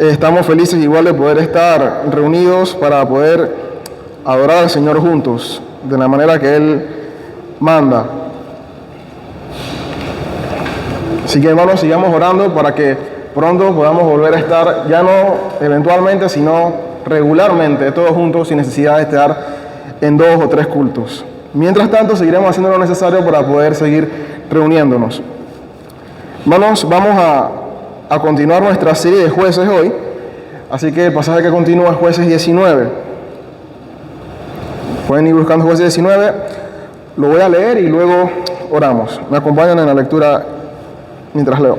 Estamos felices igual de poder estar reunidos para poder adorar al Señor juntos, de la manera que Él manda. Así que, hermanos, sigamos orando para que pronto podamos volver a estar, ya no eventualmente, sino regularmente, todos juntos, sin necesidad de estar en 2 o 3 cultos. Mientras tanto, seguiremos haciendo lo necesario para poder seguir reuniéndonos. Hermanos, vamos a continuar nuestra serie de jueces hoy. Así que el pasaje que continúa es Jueces 19. Pueden ir buscando Jueces 19. Lo voy a leer y luego oramos. Me acompañan en la lectura mientras leo.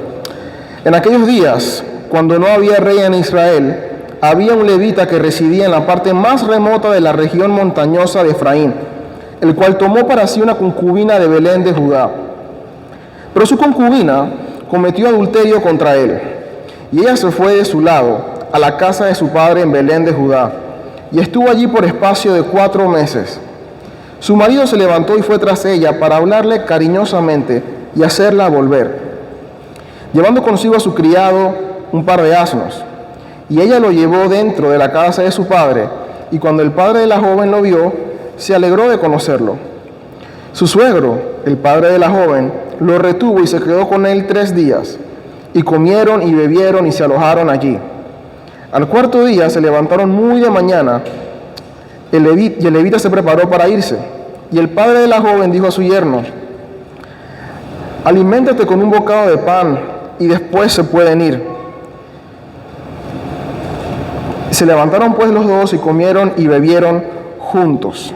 En aquellos días, cuando no había rey en Israel, había un levita que residía en la parte más remota de la región montañosa de Efraín, el cual tomó para sí una concubina de Belén de Judá. Pero su concubina cometió adulterio contra él, y ella se fue de su lado a la casa de su padre en Belén de Judá, y estuvo allí por espacio de 4 meses. Su marido se levantó y fue tras ella para hablarle cariñosamente y hacerla volver, llevando consigo a su criado un par de asnos. Y ella lo llevó dentro de la casa de su padre, y cuando el padre de la joven lo vio, se alegró de conocerlo. Su suegro, el padre de la joven, lo retuvo y se quedó con él 3 días, y comieron y bebieron y se alojaron allí. Al 4.º día se levantaron muy de mañana, y el levita se preparó para irse, y el padre de la joven dijo a su yerno: aliméntate con un bocado de pan, y después se pueden ir. Se levantaron pues los dos y comieron y bebieron juntos.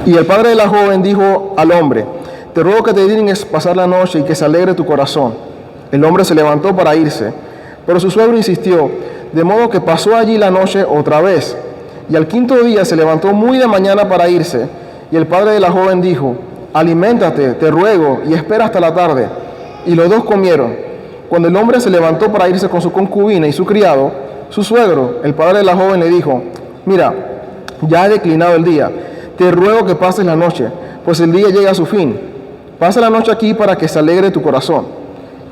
Y el padre de la joven dijo al hombre: te ruego que te dignes pasar la noche y que se alegre tu corazón. El hombre se levantó para irse, pero su suegro insistió, de modo que pasó allí la noche otra vez. Y al 5.º día se levantó muy de mañana para irse, y el padre de la joven dijo: aliméntate, te ruego, y espera hasta la tarde. Y los dos comieron. Cuando el hombre se levantó para irse con su concubina y su criado, su suegro, el padre de la joven, le dijo: mira, ya ha declinado el día, te ruego que pases la noche, pues el día llega a su fin. Pasa la noche aquí para que se alegre tu corazón,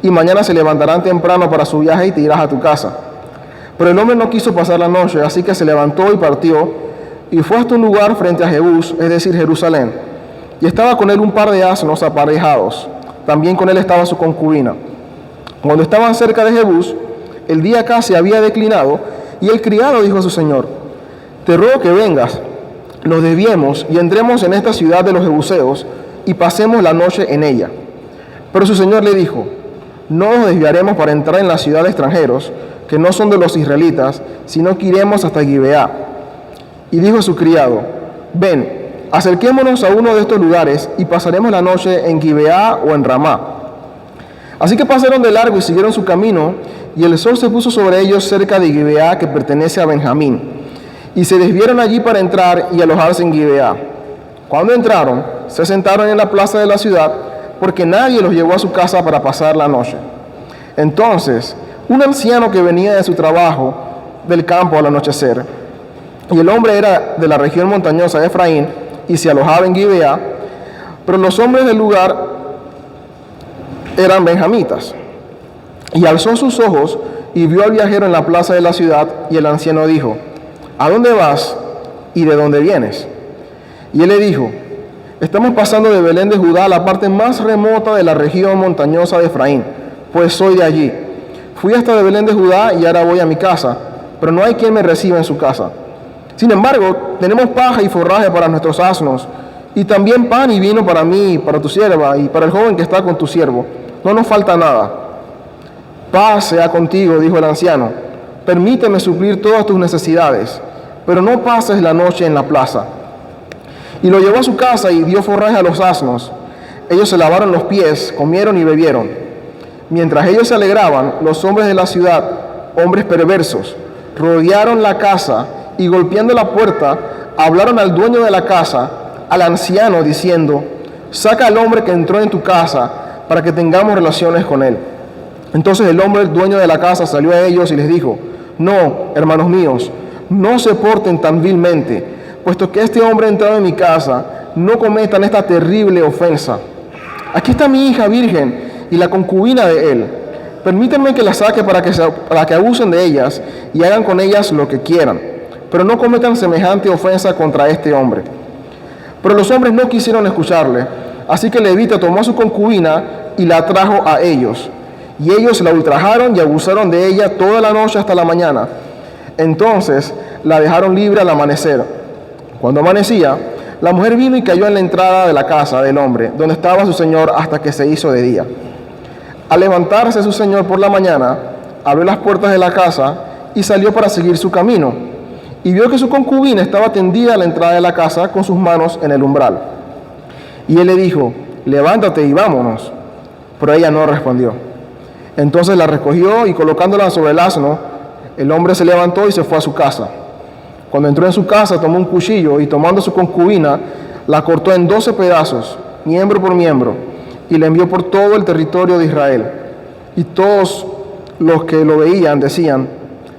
y mañana se levantarán temprano para su viaje y te irás a tu casa. Pero el hombre no quiso pasar la noche, así que se levantó y partió, y fue hasta un lugar frente a Jebús, es decir, Jerusalén. Y estaba con él un par de asnos aparejados, también con él estaba su concubina. Cuando estaban cerca de Jebús, el día casi había declinado, y el criado dijo a su señor: te ruego que vengas, nos desviemos y entremos en esta ciudad de los jebuseos, y pasemos la noche en ella. Pero su señor le dijo: no nos desviaremos para entrar en la ciudad de extranjeros, que no son de los israelitas, sino que iremos hasta Gibeá. Y dijo a su criado: ven, acerquémonos a uno de estos lugares, y pasaremos la noche en Gibeá o en Ramá. Así que pasaron de largo y siguieron su camino, y el sol se puso sobre ellos cerca de Gibeá, que pertenece a Benjamín. Y se desviaron allí para entrar y alojarse en Gibeá. Cuando entraron, se sentaron en la plaza de la ciudad, porque nadie los llevó a su casa para pasar la noche. Entonces, un anciano que venía de su trabajo del campo al anochecer, y el hombre era de la región montañosa de Efraín, y se alojaba en Gibeá, pero los hombres del lugar eran benjamitas. Y alzó sus ojos y vio al viajero en la plaza de la ciudad, y el anciano dijo: ¿a dónde vas y de dónde vienes? Y él le dijo: estamos pasando de Belén de Judá a la parte más remota de la región montañosa de Efraín, pues soy de allí. Fui hasta de Belén de Judá y ahora voy a mi casa, pero no hay quien me reciba en su casa. Sin embargo, tenemos paja y forraje para nuestros asnos, y también pan y vino para mí, para tu sierva y para el joven que está con tu siervo. No nos falta nada. Paz sea contigo, dijo el anciano. Permíteme suplir todas tus necesidades, pero no pases la noche en la plaza. Y lo llevó a su casa y dio forraje a los asnos. Ellos se lavaron los pies, comieron y bebieron. Mientras ellos se alegraban, los hombres de la ciudad, hombres perversos, rodearon la casa y golpeando la puerta, hablaron al dueño de la casa, al anciano, diciendo: saca al hombre que entró en tu casa para que tengamos relaciones con él. Entonces el hombre, el dueño de la casa, salió a ellos y les dijo: no, hermanos míos, no se porten tan vilmente, puesto que este hombre ha entrado en mi casa, no cometan esta terrible ofensa. Aquí está mi hija virgen y la concubina de él. permítanme que las saque para que abusen de ellas y hagan con ellas lo que quieran, pero no cometan semejante ofensa contra este hombre. Pero los hombres no quisieron escucharle, así que Levita tomó a su concubina y la trajo a ellos. Y ellos la ultrajaron y abusaron de ella toda la noche hasta la mañana. Entonces la dejaron libre al amanecer. Cuando amanecía, la mujer vino y cayó en la entrada de la casa del hombre, donde estaba su señor, hasta que se hizo de día. Al levantarse su señor por la mañana, abrió las puertas de la casa y salió para seguir su camino. Y vio que su concubina estaba tendida a la entrada de la casa con sus manos en el umbral. Y él le dijo: levántate y vámonos. Pero ella no respondió. Entonces la recogió y colocándola sobre el asno, el hombre se levantó y se fue a su casa. Cuando entró en su casa, tomó un cuchillo y tomando su concubina, la cortó en 12 pedazos, miembro por miembro, y la envió por todo el territorio de Israel. Y todos los que lo veían decían: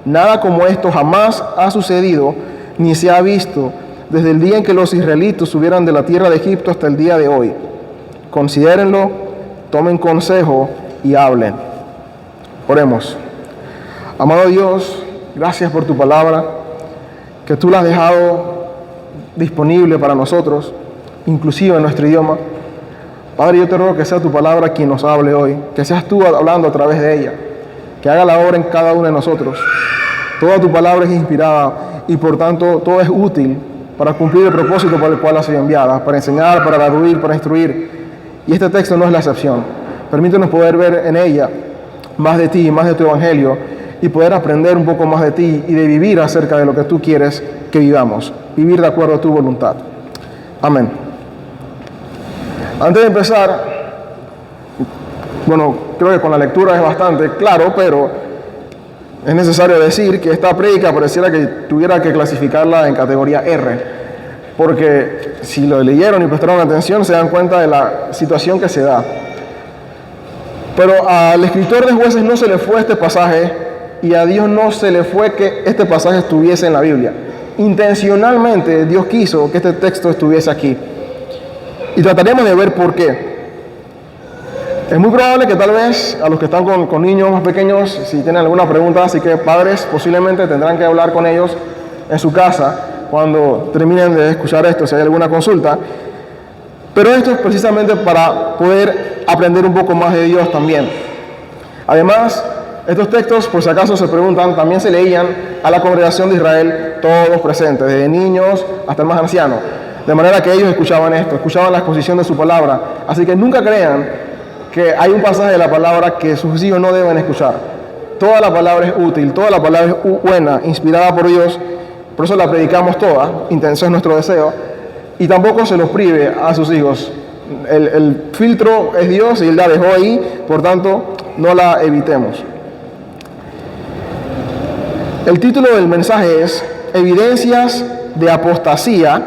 nada como esto jamás ha sucedido, ni se ha visto desde el día en que los israelitas subieron de la tierra de Egipto hasta el día de hoy. Considérenlo, tomen consejo y hablen. Oremos. Amado Dios, gracias por tu palabra, que tú la has dejado disponible para nosotros, inclusive en nuestro idioma. Padre, yo te ruego que sea tu palabra quien nos hable hoy, que seas tú hablando a través de ella, que haga la obra en cada uno de nosotros. Toda tu palabra es inspirada y por tanto todo es útil para cumplir el propósito por el cual ha sido enviada, para enseñar, para redarguir, para instruir. Y este texto no es la excepción. Permítenos poder ver en ella más de ti, más de tu evangelio, y poder aprender un poco más de ti y de vivir acerca de lo que tú quieres que vivamos, vivir de acuerdo a tu voluntad. Amén. Antes de empezar, bueno, creo que con la lectura es bastante claro, pero es necesario decir que esta prédica pareciera que tuviera que clasificarla en categoría R, porque si lo leyeron y prestaron atención se dan cuenta de la situación que se da. Pero al escritor de Jueces no se le fue este pasaje, y a Dios no se le fue que este pasaje estuviese en la Biblia. Intencionalmente Dios quiso que este texto estuviese aquí. Y trataremos de ver por qué. Es muy probable que tal vez a los que están con niños más pequeños, si tienen alguna pregunta, así que padres posiblemente tendrán que hablar con ellos en su casa cuando terminen de escuchar esto, si hay alguna consulta. Pero esto es precisamente para poder aprender un poco más de Dios también. Además, estos textos, por si acaso se preguntan, también se leían a la congregación de Israel, todos presentes, desde niños hasta el más anciano. De manera que ellos escuchaban esto, escuchaban la exposición de su palabra. Así que nunca crean que hay un pasaje de la palabra que sus hijos no deben escuchar. Toda la palabra es útil, toda la palabra es buena, inspirada por Dios. Por eso la predicamos toda, intenso es nuestro deseo. Y tampoco se los prive a sus hijos. El filtro es Dios y Él la dejó ahí, por tanto, no la evitemos. El título del mensaje es Evidencias de apostasía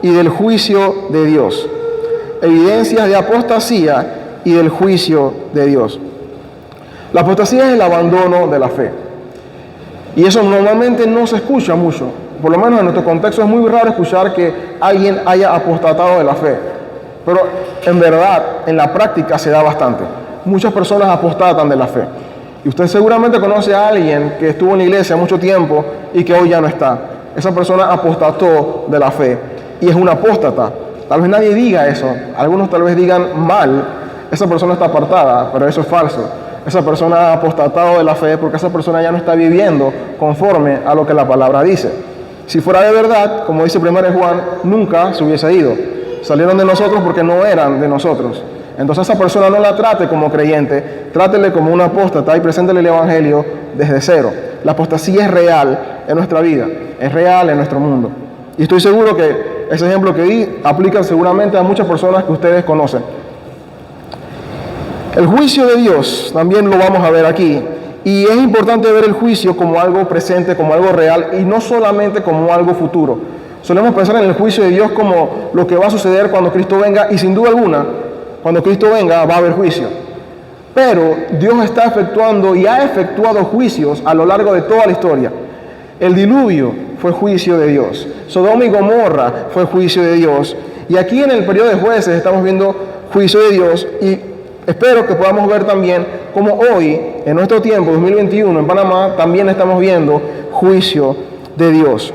y del juicio de Dios. Evidencias de apostasía y del juicio de Dios. La apostasía es el abandono de la fe. Y eso normalmente no se escucha mucho. Por lo menos en nuestro contexto es muy raro escuchar que alguien haya apostatado de la fe. Pero en verdad, en la práctica se da bastante. Muchas personas apostatan de la fe. Y usted seguramente conoce a alguien que estuvo en la iglesia mucho tiempo y que hoy ya no está. Esa persona apostató de la fe y es una apóstata. Tal vez nadie diga eso. Algunos tal vez digan mal, esa persona está apartada, pero eso es falso. Esa persona ha apostatado de la fe porque esa persona ya no está viviendo conforme a lo que la palabra dice. Si fuera de verdad, como dice 1 Juan, nunca se hubiese ido. Salieron de nosotros porque no eran de nosotros. Entonces esa persona no la trate como creyente, trátele como una apóstata y preséntele el evangelio desde cero. La apostasía es real en nuestra vida, es real en nuestro mundo. Y estoy seguro que ese ejemplo que di aplica seguramente a muchas personas que ustedes conocen. El juicio de Dios también lo vamos a ver aquí. Y es importante ver el juicio como algo presente, como algo real y no solamente como algo futuro. Solemos pensar en el juicio de Dios como lo que va a suceder cuando Cristo venga y sin duda alguna, cuando Cristo venga va a haber juicio. Pero Dios está efectuando y ha efectuado juicios a lo largo de toda la historia. El diluvio fue juicio de Dios. Sodoma y Gomorra fue juicio de Dios. Y aquí en el periodo de Jueces estamos viendo juicio de Dios y Espero que podamos ver también cómo hoy, en nuestro tiempo, 2021, en Panamá, también estamos viendo juicio de Dios.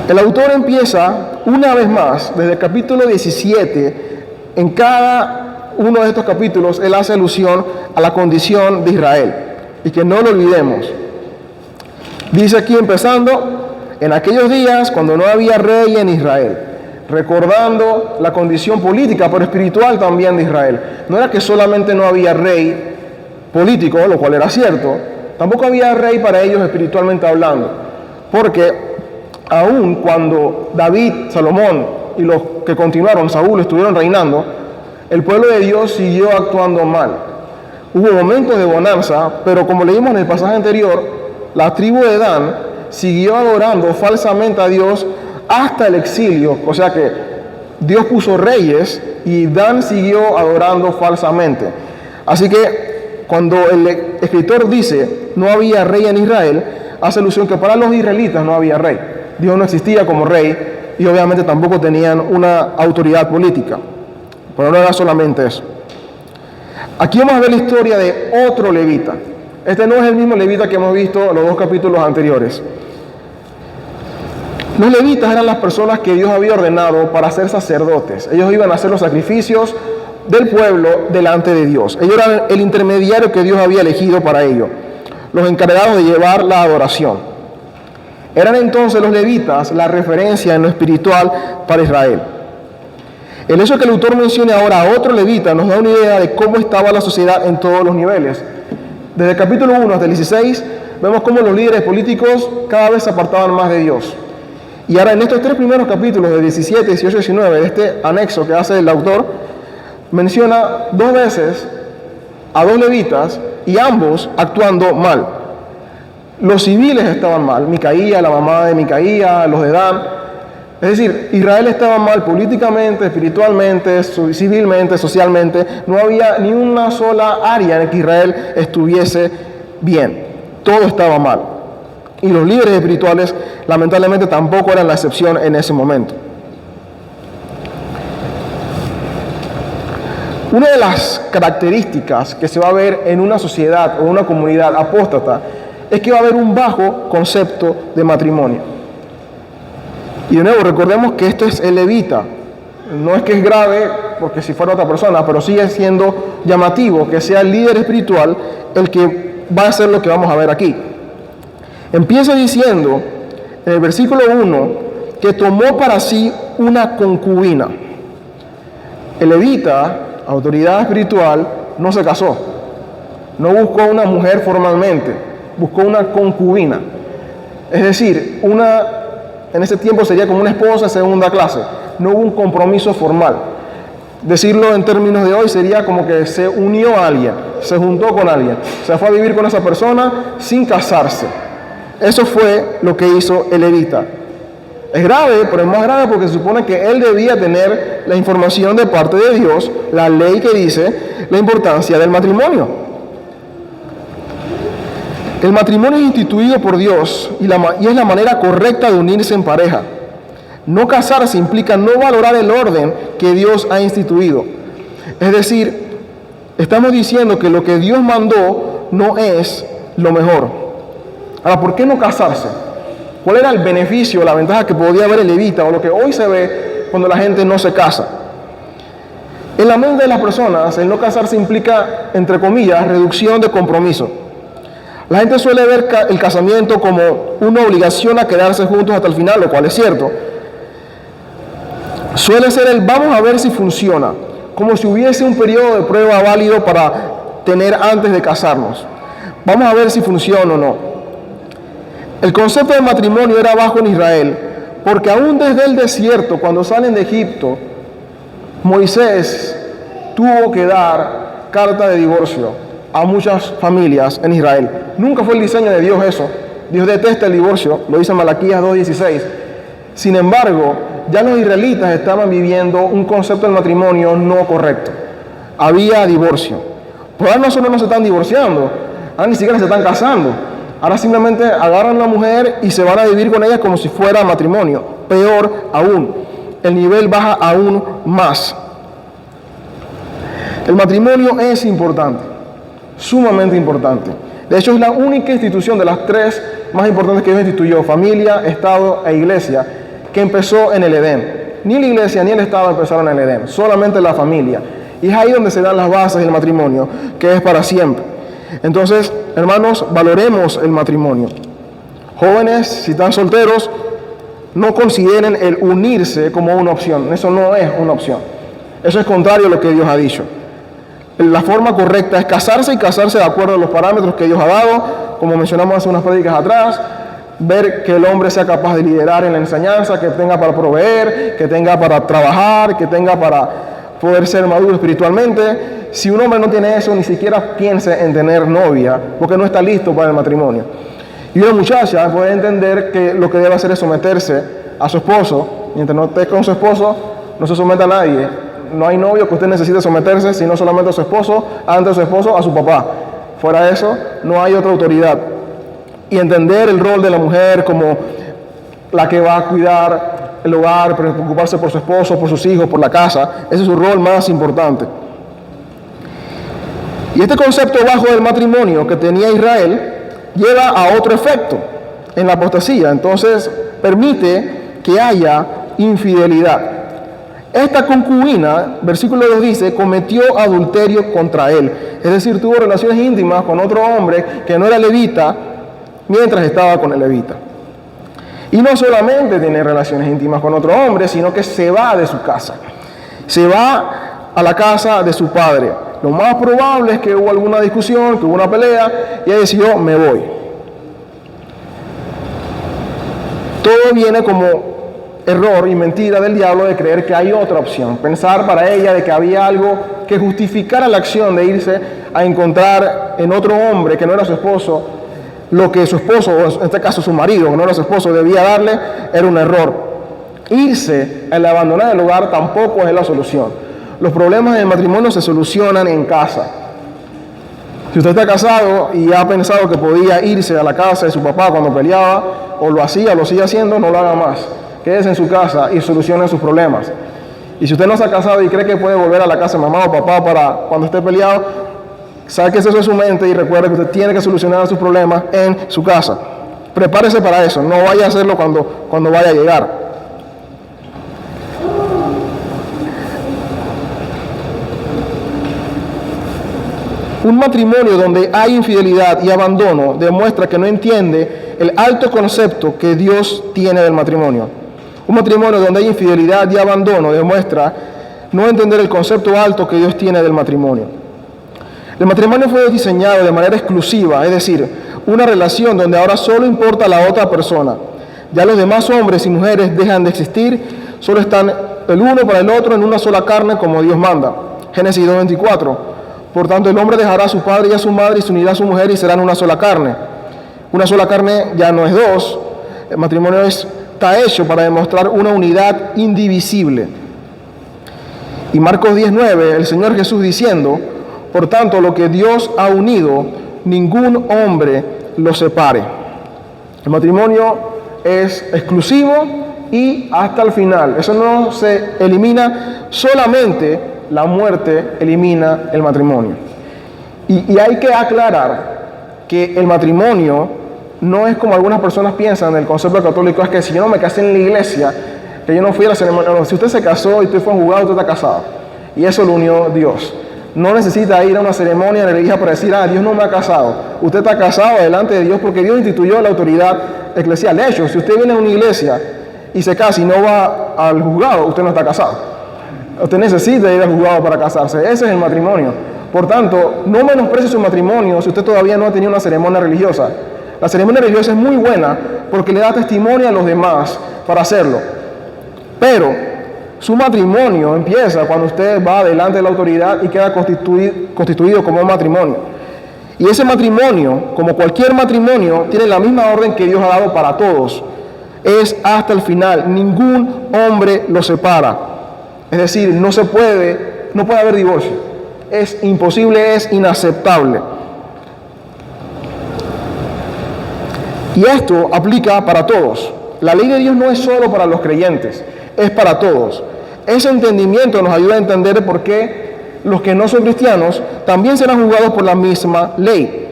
El autor empieza una vez más, desde el capítulo 17, en cada uno de estos capítulos, él hace alusión a la condición de Israel, y que no lo olvidemos. Dice aquí empezando, en aquellos días cuando no había rey en Israel, recordando la condición política, pero espiritual también de Israel. No era que solamente no había rey político, lo cual era cierto, tampoco había rey para ellos espiritualmente hablando, porque aun cuando David, Salomón y los que continuaron, Saúl, estuvieron reinando, el pueblo de Dios siguió actuando mal. Hubo momentos de bonanza, pero como leímos en el pasaje anterior, la tribu de Dan siguió adorando falsamente a Dios hasta el exilio, o sea que Dios puso reyes y Dan siguió adorando falsamente. Así que cuando el escritor dice no había rey en Israel, hace alusión que para los israelitas no había rey. Dios no existía como rey y obviamente tampoco tenían una autoridad política. Pero no era solamente eso. Aquí vamos a ver la historia de otro levita. Este no es el mismo levita que hemos visto en los dos capítulos anteriores. Los levitas eran las personas que Dios había ordenado para ser sacerdotes. Ellos iban a hacer los sacrificios del pueblo delante de Dios. Ellos eran el intermediario que Dios había elegido para ello, los encargados de llevar la adoración. Eran entonces los levitas la referencia en lo espiritual para Israel. El hecho de que el autor mencione ahora a otro levita nos da una idea de cómo estaba la sociedad en todos los niveles. Desde el capítulo 1 hasta el 16 vemos cómo los líderes políticos cada vez se apartaban más de Dios. Y ahora en estos tres primeros capítulos de 17, 18 y 19 de este anexo que hace el autor, menciona dos veces a dos levitas y ambos actuando mal. Los civiles estaban mal, Micaía, la mamá de Micaía, los de Dan. Es decir, Israel estaba mal políticamente, espiritualmente, civilmente, socialmente. No había ni una sola área en que Israel estuviese bien. Todo estaba mal. Y los líderes espirituales, lamentablemente, tampoco eran la excepción en ese momento. Una de las características que se va a ver en una sociedad o una comunidad apóstata es que va a haber un bajo concepto de matrimonio. Y de nuevo, recordemos que esto es el levita. No es que es grave, porque si fuera otra persona, pero sigue siendo llamativo que sea el líder espiritual el que va a hacer lo que vamos a ver aquí. Empieza diciendo, en el versículo 1, que tomó para sí una concubina. El levita, autoridad espiritual, no se casó. No buscó una mujer formalmente, buscó una concubina. Es decir, en ese tiempo sería como una esposa de segunda clase. No hubo un compromiso formal. Decirlo en términos de hoy sería como que se unió a alguien, se juntó con alguien, se fue a vivir con esa persona sin casarse. Eso fue lo que hizo el levita. Es grave, pero es más grave porque se supone que él debía tener la información de parte de Dios, la ley que dice la importancia del matrimonio. El matrimonio es instituido por Dios y es la manera correcta de unirse en pareja. No casarse implica no valorar el orden que Dios ha instituido. Es decir, estamos diciendo que lo que Dios mandó no es lo mejor. Ahora, ¿por qué no casarse? ¿Cuál era el beneficio, la ventaja que podía haber el levita o lo que hoy se ve cuando la gente no se casa? En la mente de las personas, el no casarse implica, entre comillas, reducción de compromiso. La gente suele ver el casamiento como una obligación a quedarse juntos hasta el final, lo cual es cierto. Suele ser el vamos a ver si funciona, como si hubiese un periodo de prueba válido para tener antes de casarnos. Vamos a ver si funciona o no. El concepto de matrimonio era bajo en Israel, porque aún desde el desierto, cuando salen de Egipto, Moisés tuvo que dar carta de divorcio a muchas familias en Israel. Nunca fue el diseño de Dios eso. Dios detesta el divorcio, lo dice Malaquías 2:16. Sin embargo, ya los israelitas estaban viviendo un concepto del matrimonio no correcto. Había divorcio. Pero ahora no solo no se están divorciando, ahora ni siquiera se están casando. Ahora simplemente agarran a la mujer y se van a vivir con ella como si fuera matrimonio. Peor aún, el nivel baja aún más. El matrimonio es importante, sumamente importante. De hecho, es la única institución de las tres más importantes que Dios instituyó, familia, Estado e iglesia, que empezó en el Edén. Ni la iglesia ni el Estado empezaron en el Edén, solamente la familia. Y es ahí donde se dan las bases del matrimonio, que es para siempre. Entonces, hermanos, valoremos el matrimonio. Jóvenes, si están solteros, no consideren el unirse como una opción. Eso no es una opción. Eso es contrario a lo que Dios ha dicho. La forma correcta es casarse, y casarse de acuerdo a los parámetros que Dios ha dado, como mencionamos hace unas prédicas atrás. Ver que el hombre sea capaz de liderar en la enseñanza, que tenga para proveer, que tenga para trabajar, que tenga para poder ser maduro espiritualmente. Si un hombre no tiene eso, ni siquiera piense en tener novia, porque no está listo para el matrimonio. Y una muchacha puede entender que lo que debe hacer es someterse a su esposo. Mientras no esté con su esposo, no se someta a nadie. No hay novio que usted necesite someterse, sino solamente a su esposo, antes de su esposo, a su papá. Fuera de eso, no hay otra autoridad. Y entender el rol de la mujer como la que va a cuidar el hogar, preocuparse por su esposo, por sus hijos, por la casa. Ese es su rol más importante. Y este concepto bajo del matrimonio que tenía Israel lleva a otro efecto en la apostasía. Entonces permite que haya infidelidad. Esta concubina, versículo 2 dice, cometió adulterio contra él. Es decir, tuvo relaciones íntimas con otro hombre que no era levita mientras estaba con el levita. Y no solamente tiene relaciones íntimas con otro hombre, sino que se va de su casa. Se va a la casa de su padre. Lo más probable es que hubo alguna discusión, que hubo una pelea, y ella decidió, me voy. Todo viene como error y mentira del diablo de creer que hay otra opción. Pensar para ella de que había algo que justificara la acción de irse a encontrar en otro hombre que no era su esposo, lo que su esposo, o en este caso su marido, que no era su esposo, debía darle, era un error. Irse, el abandonar el hogar tampoco es la solución. Los problemas del matrimonio se solucionan en casa. Si usted está casado y ha pensado que podía irse a la casa de su papá cuando peleaba, o lo hacía, lo sigue haciendo, no lo haga más. Quédese en su casa y solucione sus problemas. Y si usted no se ha casado y cree que puede volver a la casa de mamá o papá para cuando esté peleado, sáquese eso de su mente y recuerde que usted tiene que solucionar sus problemas en su casa. Prepárese para eso, no vaya a hacerlo cuando vaya a llegar. Un matrimonio donde hay infidelidad y abandono demuestra que no entiende el alto concepto que Dios tiene del matrimonio. Un matrimonio donde hay infidelidad y abandono demuestra no entender el concepto alto que Dios tiene del matrimonio. El matrimonio fue diseñado de manera exclusiva, es decir, una relación donde ahora solo importa la otra persona. Ya los demás hombres y mujeres dejan de existir, solo están el uno para el otro en una sola carne como Dios manda. Génesis 2:24. Por tanto, el hombre dejará a su padre y a su madre y se unirá a su mujer y serán una sola carne. Una sola carne ya no es dos. El matrimonio está hecho para demostrar una unidad indivisible. Y Marcos 10:9, el Señor Jesús diciendo, por tanto, lo que Dios ha unido, ningún hombre lo separe. El matrimonio es exclusivo y hasta el final. Eso no se elimina, solamente la muerte elimina el matrimonio. Y hay que aclarar que el matrimonio no es como algunas personas piensan del concepto católico, es que si yo no me casé en la iglesia, que yo no fui a la ceremonia. No, si usted se casó y usted fue juzgado, usted está casado. Y eso lo unió Dios. No necesita ir a una ceremonia religiosa para decir, Dios no me ha casado. Usted está casado delante de Dios porque Dios instituyó la autoridad eclesial. De hecho, si usted viene a una iglesia y se casa y no va al juzgado, usted no está casado. Usted necesita ir al juzgado para casarse. Ese es el matrimonio. Por tanto, no menosprecie su matrimonio si usted todavía no ha tenido una ceremonia religiosa. La ceremonia religiosa es muy buena porque le da testimonio a los demás para hacerlo. Pero su matrimonio empieza cuando usted va delante de la autoridad y queda constituido como un matrimonio. Y ese matrimonio, como cualquier matrimonio, tiene la misma orden que Dios ha dado para todos. Es hasta el final. Ningún hombre lo separa. Es decir, no puede haber divorcio. Es imposible, es inaceptable. Y esto aplica para todos. La ley de Dios no es solo para los creyentes, es para todos. Ese entendimiento nos ayuda a entender por qué los que no son cristianos también serán juzgados por la misma ley.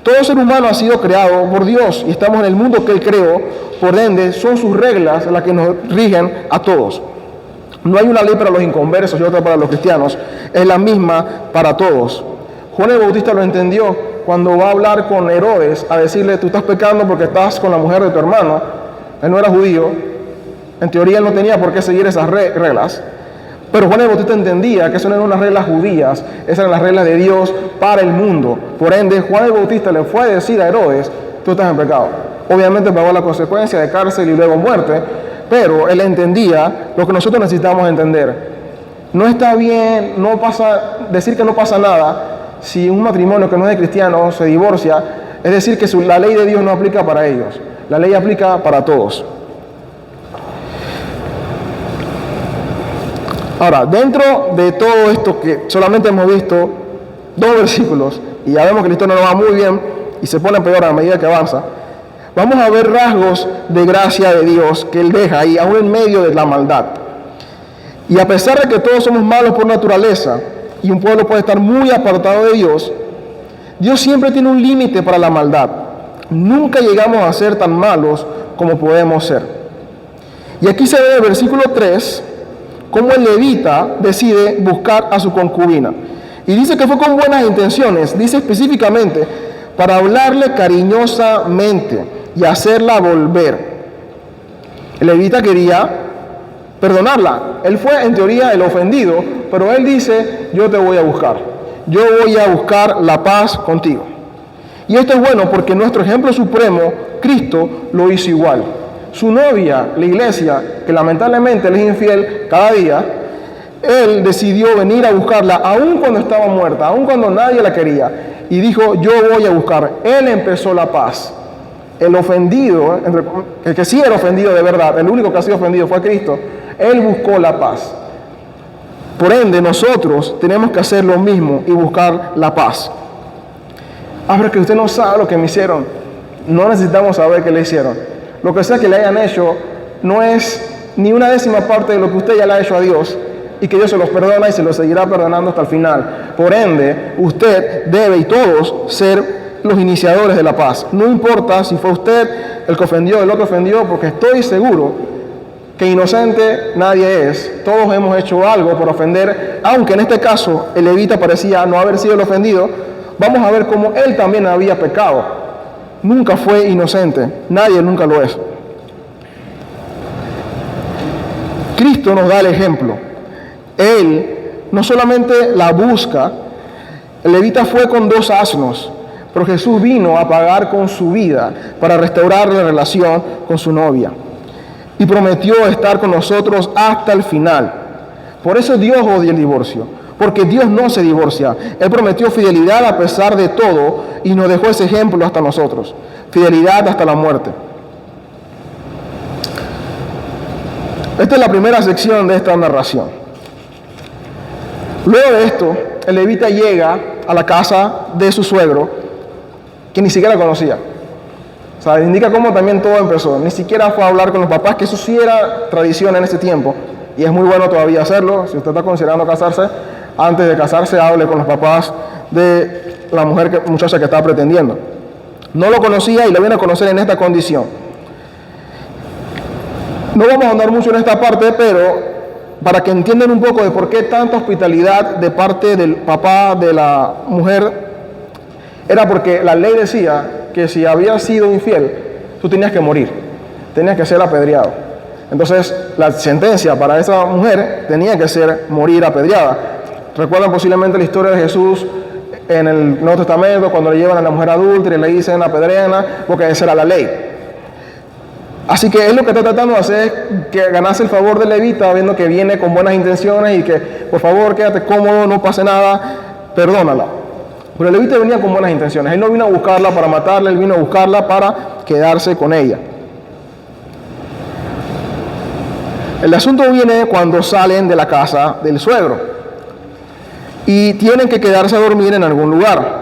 Todo ser humano ha sido creado por Dios y estamos en el mundo que Él creó, por ende son sus reglas las que nos rigen a todos. No hay una ley para los inconversos y otra para los cristianos, es la misma para todos. Juan el Bautista lo entendió cuando va a hablar con Herodes, a decirle: tú estás pecando porque estás con la mujer de tu hermano. Él no era judío, en teoría él no tenía por qué seguir esas reglas, pero Juan el Bautista entendía que eso no eran unas reglas judías, esas eran las reglas de Dios para el mundo. Por ende, Juan el Bautista le fue a decir a Herodes: tú estás en pecado. Obviamente pagó la consecuencia de cárcel y luego muerte, pero él entendía lo que nosotros necesitamos entender. No está bien decir que no pasa nada si un matrimonio que no es de cristianos se divorcia, es decir, que la ley de Dios no aplica para ellos. La ley aplica para todos. Ahora, dentro de todo esto que solamente hemos visto 2 versículos, y ya vemos que la historia no va muy bien y se pone peor a medida que avanza, vamos a ver rasgos de gracia de Dios que Él deja ahí, aún en medio de la maldad. Y a pesar de que todos somos malos por naturaleza, y un pueblo puede estar muy apartado de Dios, Dios siempre tiene un límite para la maldad. Nunca llegamos a ser tan malos como podemos ser. Y aquí se ve en el versículo 3, cómo el levita decide buscar a su concubina. Y dice que fue con buenas intenciones, dice específicamente, para hablarle cariñosamente y hacerla volver. El levita quería perdonarla. Él fue en teoría el ofendido, pero él dice: yo te voy a buscar. Yo voy a buscar la paz contigo. Y esto es bueno porque nuestro ejemplo supremo, Cristo, lo hizo igual. Su novia, la iglesia, que lamentablemente le es infiel cada día, Él decidió venir a buscarla aun cuando estaba muerta, aun cuando nadie la quería. Y dijo: yo voy a buscar. Él empezó la paz. El ofendido, el que sí era ofendido de verdad, el único que ha sido ofendido fue Cristo. Él buscó la paz. Por ende, nosotros tenemos que hacer lo mismo y buscar la paz. Ahora, que usted no sabe lo que me hicieron, no necesitamos saber qué le hicieron. Lo que sea que le hayan hecho no es ni una décima parte de lo que usted ya le ha hecho a Dios, y que Dios se los perdona y se los seguirá perdonando hasta el final. Por ende, usted debe, y todos, ser los iniciadores de la paz. No importa si fue usted el que ofendió, el otro ofendió, porque estoy seguro que inocente nadie es. Todos hemos hecho algo por ofender, aunque en este caso el levita parecía no haber sido el ofendido. Vamos a ver cómo él también había pecado. Nunca fue inocente, nadie nunca lo es. Cristo nos da el ejemplo. Él no solamente la busca, el levita fue con 2 asnos, pero Jesús vino a pagar con su vida para restaurar la relación con su novia. Y prometió estar con nosotros hasta el final. Por eso Dios odia el divorcio, porque Dios no se divorcia. Él prometió fidelidad a pesar de todo y nos dejó ese ejemplo hasta nosotros. Fidelidad hasta la muerte. Esta es la primera sección de esta narración. Luego de esto, el levita llega a la casa de su suegro, que ni siquiera conocía. O sea, indica cómo también todo empezó. Ni siquiera fue a hablar con los papás, que eso sí era tradición en ese tiempo. Y es muy bueno todavía hacerlo. Si usted está considerando casarse, antes de casarse, hable con los papás de la muchacha que estaba pretendiendo. No lo conocía y lo viene a conocer en esta condición. No vamos a andar mucho en esta parte, pero para que entiendan un poco de por qué tanta hospitalidad de parte del papá de la mujer, era porque la ley decía que si habías sido infiel, tú tenías que morir, tenías que ser apedreado. Entonces, la sentencia para esa mujer tenía que ser morir apedreada. Recuerdan posiblemente la historia de Jesús en el Nuevo Testamento, cuando le llevan a la mujer adúltera y le dicen apedréala, porque esa era la ley. Así que él lo que está tratando de hacer es que ganase el favor del levita, viendo que viene con buenas intenciones y que, por favor, quédate cómodo, no pase nada, perdónala. Pero el levita venía con buenas intenciones. Él no vino a buscarla para matarla, él vino a buscarla para quedarse con ella. El asunto viene cuando salen de la casa del suegro y tienen que quedarse a dormir en algún lugar.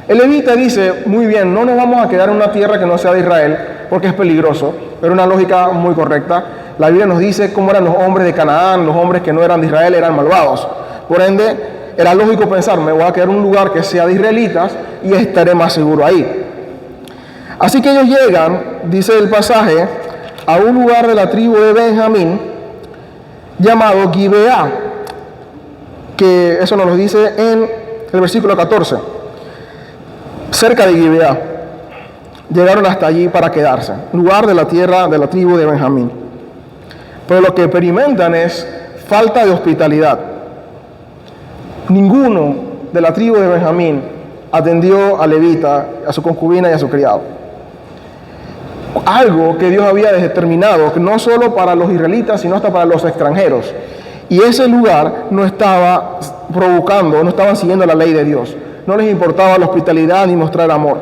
El levita dice: muy bien, no nos vamos a quedar en una tierra que no sea de Israel porque es peligroso, pero una lógica muy correcta. La Biblia nos dice cómo eran los hombres de Canaán, los hombres que no eran de Israel eran malvados. Por ende, era lógico pensar, me voy a quedar en un lugar que sea de israelitas y estaré más seguro ahí. Así que ellos llegan, dice el pasaje, a un lugar de la tribu de Benjamín llamado Gibeá, que eso nos lo dice en el versículo 14. Cerca de Gibeá. Llegaron hasta allí para quedarse, lugar de la tierra de la tribu de Benjamín. Pero lo que experimentan es falta de hospitalidad. Ninguno de la tribu de Benjamín atendió a levita, a su concubina y a su criado. Algo que Dios había determinado, no solo para los israelitas, sino hasta para los extranjeros. Y ese lugar no estaba provocando, no estaban siguiendo la ley de Dios. No les importaba la hospitalidad ni mostrar amor.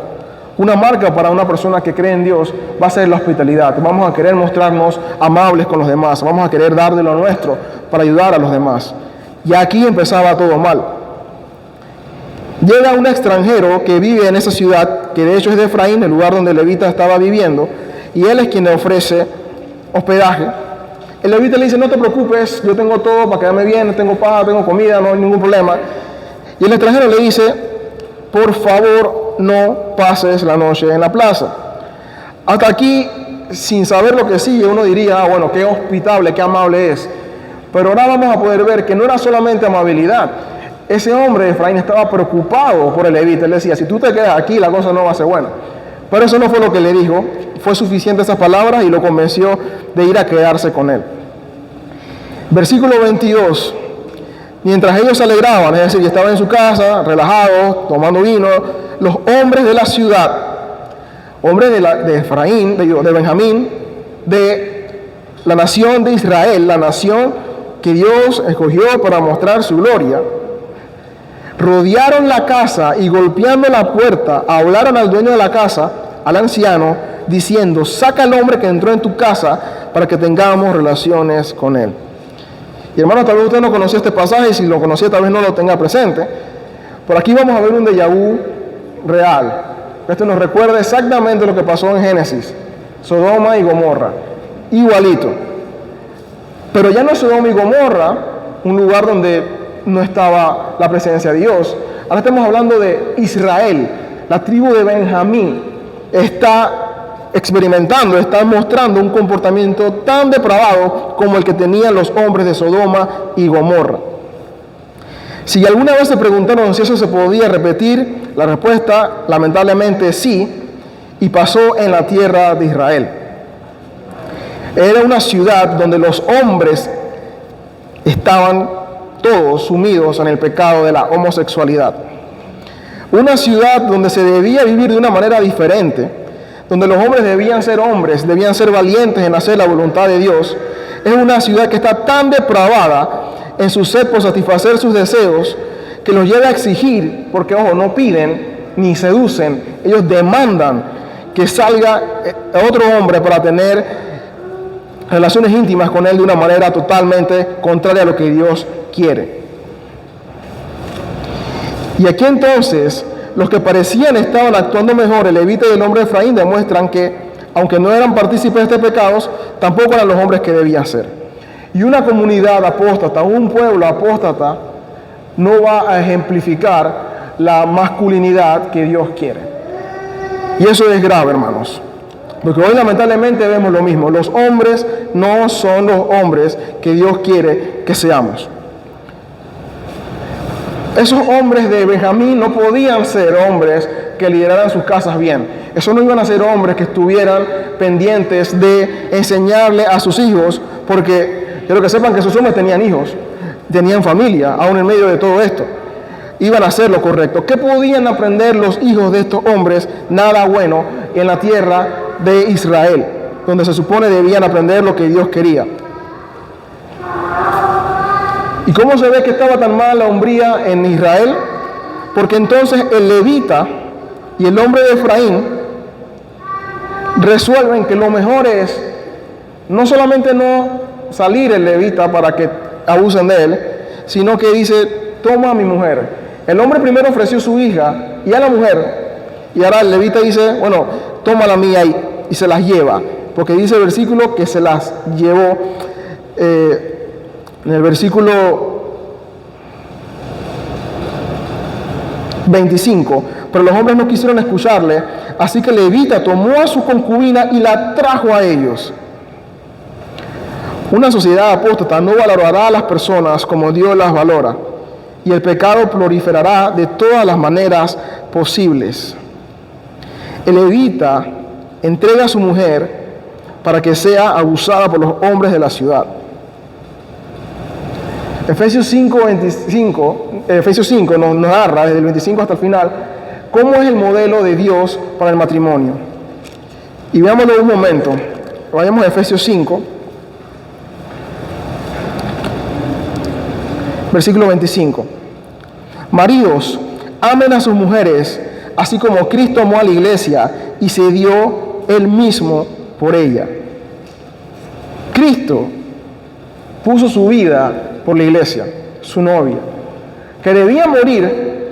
Una marca para una persona que cree en Dios va a ser la hospitalidad. Vamos a querer mostrarnos amables con los demás. Vamos a querer dar de lo nuestro para ayudar a los demás. Y aquí empezaba todo mal. Llega un extranjero que vive en esa ciudad, que de hecho es de Efraín, el lugar donde el levita estaba viviendo, y él es quien le ofrece hospedaje. El levita le dice, no te preocupes, yo tengo todo para quedarme bien, tengo paz, tengo comida, no hay ningún problema. Y el extranjero le dice, por favor, no pases la noche en la plaza. Hasta aquí, sin saber lo que sigue, uno diría, bueno, qué hospitable, qué amable es. Pero ahora vamos a poder ver que no era solamente amabilidad. Ese hombre de Efraín estaba preocupado por el levita. Él decía, si tú te quedas aquí, la cosa no va a ser buena. Pero eso no fue lo que le dijo. Fue suficiente esas palabras y lo convenció de ir a quedarse con él. Versículo 22. Mientras ellos se alegraban, es decir, estaban en su casa, relajados, tomando vino, los hombres de la ciudad, hombres de Efraín, de Benjamín, de la nación de Israel, la nación que Dios escogió para mostrar su gloria, rodearon la casa y golpeando la puerta, hablaron al dueño de la casa, al anciano, diciendo, saca al hombre que entró en tu casa para que tengamos relaciones con él. Y hermano, tal vez usted no conocía este pasaje, y si lo conocía tal vez no lo tenga presente. Por aquí vamos a ver un déjà vu real. Esto nos recuerda exactamente lo que pasó en Génesis, Sodoma y Gomorra, igualito. Pero ya no es Sodoma y Gomorra, un lugar donde no estaba la presencia de Dios. Ahora estamos hablando de Israel, la tribu de Benjamín. Está experimentando, está mostrando un comportamiento tan depravado como el que tenían los hombres de Sodoma y Gomorra. Si alguna vez se preguntaron si eso se podía repetir, la respuesta lamentablemente sí, y pasó en la tierra de Israel. Era una ciudad donde los hombres estaban todos sumidos en el pecado de la homosexualidad. Una ciudad donde se debía vivir de una manera diferente, donde los hombres debían ser hombres, debían ser valientes en hacer la voluntad de Dios. Es una ciudad que está tan depravada en su sed por satisfacer sus deseos, que los lleva a exigir, porque ojo, no piden ni seducen, ellos demandan que salga otro hombre para tener relaciones íntimas con él de una manera totalmente contraria a lo que Dios quiere. Y aquí entonces, los que parecían estaban actuando mejor, el levita y el hombre de Efraín, demuestran que, aunque no eran partícipes de estos pecados, tampoco eran los hombres que debían ser. Y una comunidad apóstata, un pueblo apóstata, no va a ejemplificar la masculinidad que Dios quiere. Y eso es grave, hermanos. Porque hoy lamentablemente vemos lo mismo. Los hombres no son los hombres que Dios quiere que seamos. Esos hombres de Benjamín no podían ser hombres que lideraran sus casas bien. Esos no iban a ser hombres que estuvieran pendientes de enseñarle a sus hijos, porque quiero que sepan que esos hombres tenían hijos, tenían familia, aún en medio de todo esto. Iban a hacer lo correcto. ¿Qué podían aprender los hijos de estos hombres? Nada bueno en la tierra de Israel, donde se supone debían aprender lo que Dios quería. ¿Y cómo se ve que estaba tan mal la hombría en Israel? Porque entonces el levita y el hombre de Efraín resuelven que lo mejor es no solamente no salir el levita para que abusen de él, sino que dice, toma a mi mujer. El hombre primero ofreció su hija y a la mujer, y ahora el levita dice, bueno, toma la mía y se las lleva, porque dice el versículo que se las llevó. En el versículo 25. Pero los hombres no quisieron escucharle, así que levita tomó a su concubina y la trajo a ellos. Una sociedad apóstata no valorará a las personas como Dios las valora, y el pecado proliferará de todas las maneras posibles. El levita entrega a su mujer para que sea abusada por los hombres de la ciudad. Efesios 5 nos narra desde el 25 hasta el final cómo es el modelo de Dios para el matrimonio. Y veámoslo un momento. Vayamos a Efesios 5, versículo 25. Maridos, amen a sus mujeres, así como Cristo amó a la iglesia y se dio él mismo por ella. Cristo puso su vida por la iglesia, su novia, que debía morir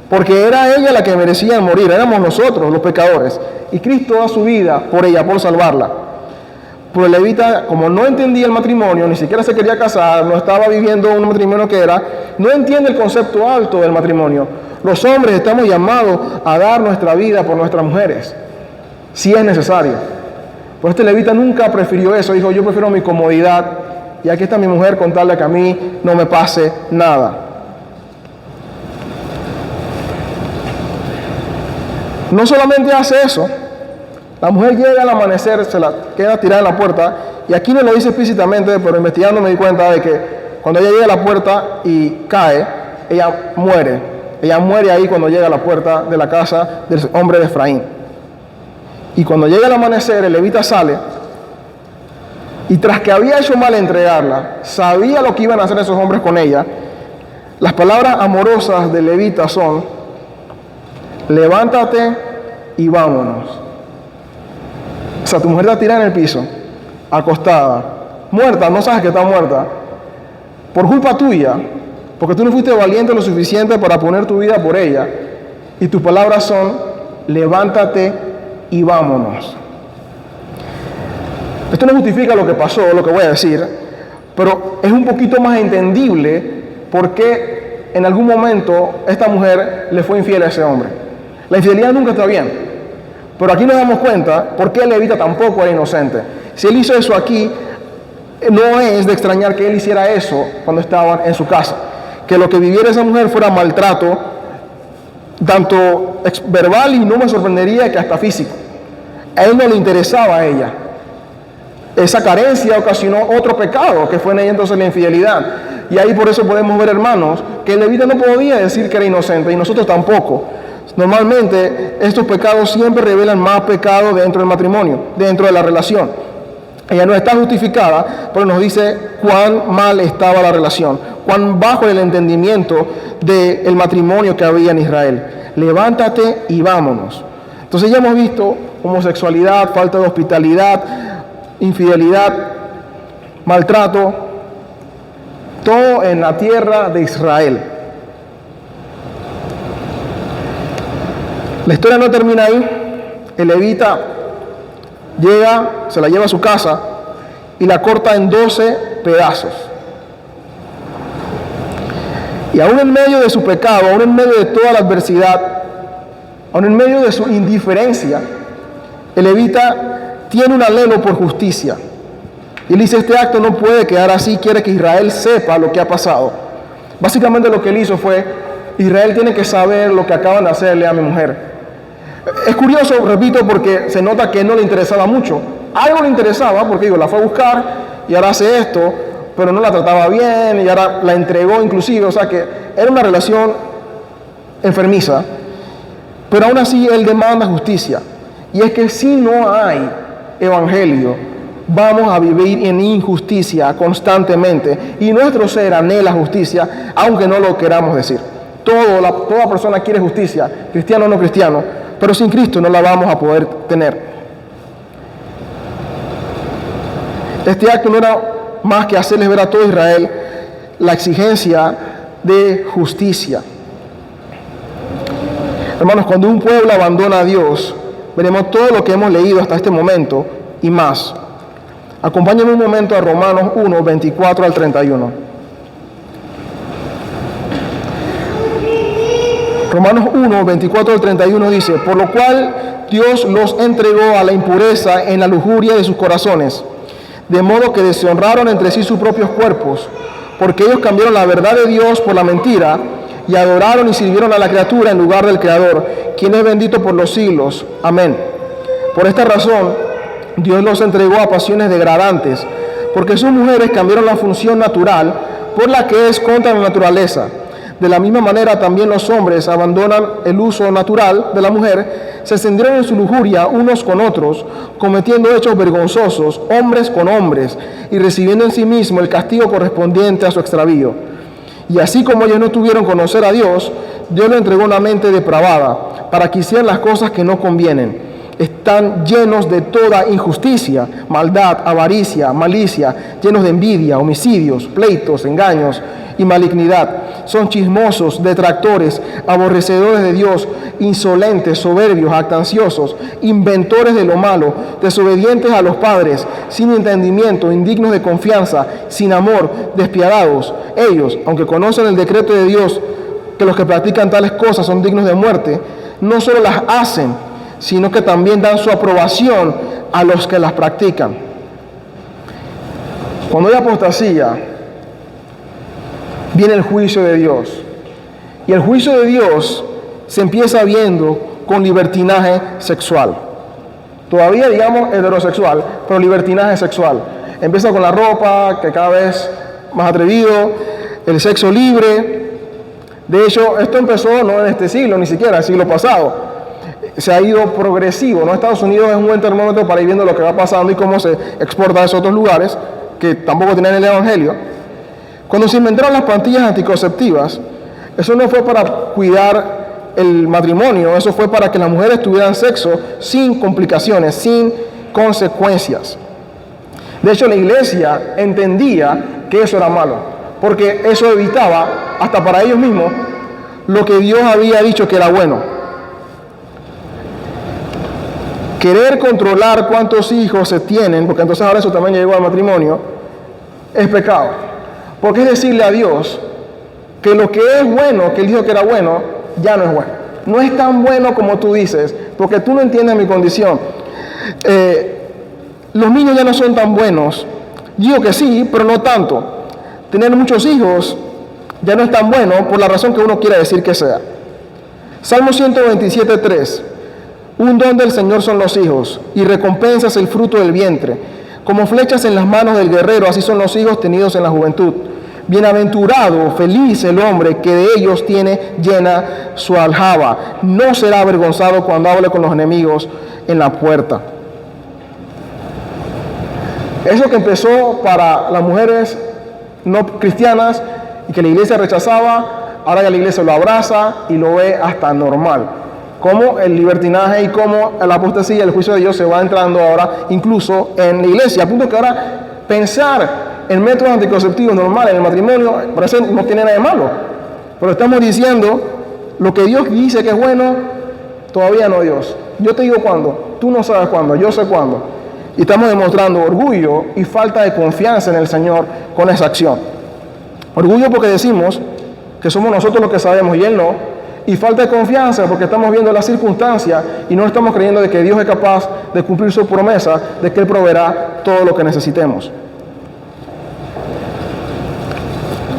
porque era ella la que merecía morir, éramos nosotros los pecadores, y Cristo da su vida por ella, por salvarla. Pero el levita, como no entendía el matrimonio, ni siquiera se quería casar, no estaba viviendo un matrimonio que era, no entiende el concepto alto del matrimonio. Los hombres estamos llamados a dar nuestra vida por nuestras mujeres, si es necesario. Pues este levita nunca prefirió eso, dijo, yo prefiero mi comodidad, y aquí está mi mujer con tal de que a mí no me pase nada. No solamente hace eso, la mujer llega al amanecer, se la queda tirada en la puerta, y aquí no lo dice explícitamente, pero investigando me di cuenta de que cuando ella llega a la puerta y cae, ella muere. Ella muere ahí cuando llega a la puerta de la casa del hombre de Efraín. Y cuando llega el amanecer, el levita sale, y tras que había hecho mal entregarla, sabía lo que iban a hacer esos hombres con ella. Las palabras amorosas del levita son: levántate y vámonos. O sea, tu mujer está tirada en el piso, acostada, muerta, no sabes que está muerta, por culpa tuya, porque tú no fuiste valiente lo suficiente para poner tu vida por ella. Y tus palabras son: levántate y vámonos. Esto no justifica lo que pasó, lo que voy a decir, pero es un poquito más entendible por qué en algún momento esta mujer le fue infiel a ese hombre. La infidelidad nunca está bien, pero aquí nos damos cuenta por qué el levita tampoco era inocente. Si él hizo eso aquí, no es de extrañar que él hiciera eso cuando estaban en su casa. Que lo que viviera esa mujer fuera maltrato, tanto verbal, y no me sorprendería que hasta físico. A él no le interesaba a ella. Esa carencia ocasionó otro pecado, que fue en ella entonces la infidelidad. Y ahí por eso podemos ver, hermanos, que el levita no podía decir que era inocente, y nosotros tampoco. Normalmente estos pecados siempre revelan más pecado dentro del matrimonio, dentro de la relación. Ella no está justificada, pero nos dice cuán mal estaba la relación, cuán bajo el entendimiento del matrimonio que había en Israel. Levántate y vámonos. Entonces ya hemos visto homosexualidad, falta de hospitalidad, infidelidad, maltrato, todo en la tierra de Israel. La historia no termina ahí. El levita llega, se la lleva a su casa y la corta en 12 pedazos. Y aún en medio de su pecado, aún en medio de toda la adversidad, aún en medio de su indiferencia, el levita tiene un anhelo por justicia. Y él dice, este acto no puede quedar así, quiere que Israel sepa lo que ha pasado. Básicamente lo que él hizo fue, Israel tiene que saber lo que acaban de hacerle a mi mujer. Es curioso, repito, porque se nota que no le interesaba mucho. Algo le interesaba, porque digo, la fue a buscar y ahora hace esto, pero no la trataba bien y ahora la entregó inclusive. O sea que era una relación enfermiza. Pero aún así él demanda justicia. Y es que si no hay evangelio, vamos a vivir en injusticia constantemente. Y nuestro ser anhela justicia, aunque no lo queramos decir. Toda persona quiere justicia, cristiano o no cristiano, pero sin Cristo no la vamos a poder tener. Este acto no era más que hacerles ver a todo Israel la exigencia de justicia. Hermanos, cuando un pueblo abandona a Dios, veremos todo lo que hemos leído hasta este momento y más. Acompáñenme un momento a Romanos 1, 24 al 31. Romanos 1, 24 al 31 dice: por lo cual Dios los entregó a la impureza en la lujuria de sus corazones, de modo que deshonraron entre sí sus propios cuerpos, porque ellos cambiaron la verdad de Dios por la mentira, y adoraron y sirvieron a la criatura en lugar del Creador, quien es bendito por los siglos. Amén. Por esta razón, Dios los entregó a pasiones degradantes, porque sus mujeres cambiaron la función natural por la que es contra la naturaleza. De la misma manera también los hombres abandonan el uso natural de la mujer, se extendieron en su lujuria unos con otros, cometiendo hechos vergonzosos, hombres con hombres, y recibiendo en sí mismo el castigo correspondiente a su extravío. Y así como ellos no tuvieron conocer a Dios, Dios le entregó una mente depravada, para que hicieran las cosas que no convienen. Están llenos de toda injusticia, maldad, avaricia, malicia, llenos de envidia, homicidios, pleitos, engaños y malignidad. Son chismosos, detractores, aborrecedores de Dios, insolentes, soberbios, jactanciosos, inventores de lo malo, desobedientes a los padres, sin entendimiento, indignos de confianza, sin amor, despiadados. Ellos, aunque conocen el decreto de Dios, que los que practican tales cosas son dignos de muerte, no solo las hacen, sino que también dan su aprobación a los que las practican. Cuando hay apostasía, viene el juicio de Dios. Y el juicio de Dios se empieza viendo con libertinaje sexual. Todavía digamos heterosexual, pero libertinaje sexual. Empieza con la ropa, que cada vez más atrevido, el sexo libre. De hecho, esto empezó no en este siglo, ni siquiera el siglo pasado. Se ha ido progresivo, ¿no? Estados Unidos es un buen termómetro para ir viendo lo que va pasando y cómo se exporta a esos otros lugares que tampoco tienen el evangelio. Cuando se inventaron las pastillas anticonceptivas, eso no fue para cuidar el matrimonio, eso fue para que las mujeres tuvieran sexo sin complicaciones, sin consecuencias. De hecho, la iglesia entendía que eso era malo, porque eso evitaba, hasta para ellos mismos, lo que Dios había dicho que era bueno. Querer controlar cuántos hijos se tienen, porque entonces ahora eso también llegó al matrimonio, es pecado. Porque es decirle a Dios que lo que es bueno, que Él dijo que era bueno, ya no es bueno. No es tan bueno como tú dices, porque tú no entiendes mi condición. Los niños ya no son tan buenos. Digo que sí, pero no tanto. Tener muchos hijos ya no es tan bueno por la razón que uno quiera decir que sea. Salmo 127:3. Un don del Señor son los hijos, y recompensas el fruto del vientre. Como flechas en las manos del guerrero, así son los hijos tenidos en la juventud. Bienaventurado, feliz el hombre que de ellos tiene llena su aljaba. No será avergonzado cuando hable con los enemigos en la puerta. Eso que empezó para las mujeres no cristianas y que la iglesia rechazaba, ahora ya la iglesia lo abraza y lo ve hasta normal. Como el libertinaje y como la apostasía, el juicio de Dios se va entrando ahora incluso en la iglesia, a punto que ahora pensar en métodos anticonceptivos normales en el matrimonio parece no tiene nada de malo, pero estamos diciendo lo que Dios dice que es bueno, todavía no Dios. Yo te digo cuándo, tú no sabes cuándo, yo sé cuándo, y estamos demostrando orgullo y falta de confianza en el Señor con esa acción. Orgullo porque decimos que somos nosotros los que sabemos y Él no. Y falta de confianza porque estamos viendo las circunstancias y no estamos creyendo de que Dios es capaz de cumplir su promesa, de que Él proveerá todo lo que necesitemos.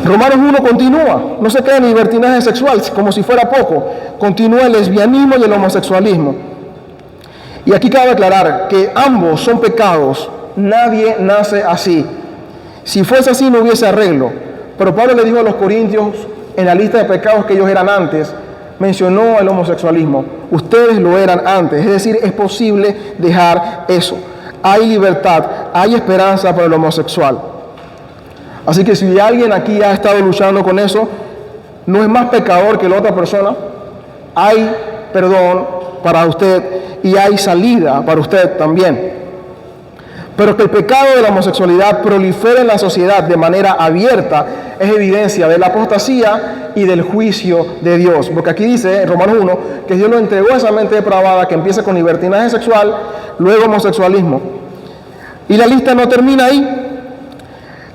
Romanos 1 continúa, no se queda en libertinaje sexual como si fuera poco, continúa el lesbianismo y el homosexualismo. Y aquí cabe aclarar que ambos son pecados, nadie nace así. Si fuese así no hubiese arreglo, pero Pablo le dijo a los corintios en la lista de pecados que ellos eran antes, mencionó el homosexualismo. Ustedes lo eran antes, es decir, es posible dejar eso. Hay libertad, hay esperanza para el homosexual. Así que si alguien aquí ha estado luchando con eso, no es más pecador que la otra persona. Hay perdón para usted y hay salida para usted también. Pero que el pecado de la homosexualidad prolifere en la sociedad de manera abierta es evidencia de la apostasía y del juicio de Dios. Porque aquí dice en Romanos 1 que Dios lo entregó a esa mente depravada que empieza con libertinaje sexual, luego homosexualismo. Y la lista no termina ahí.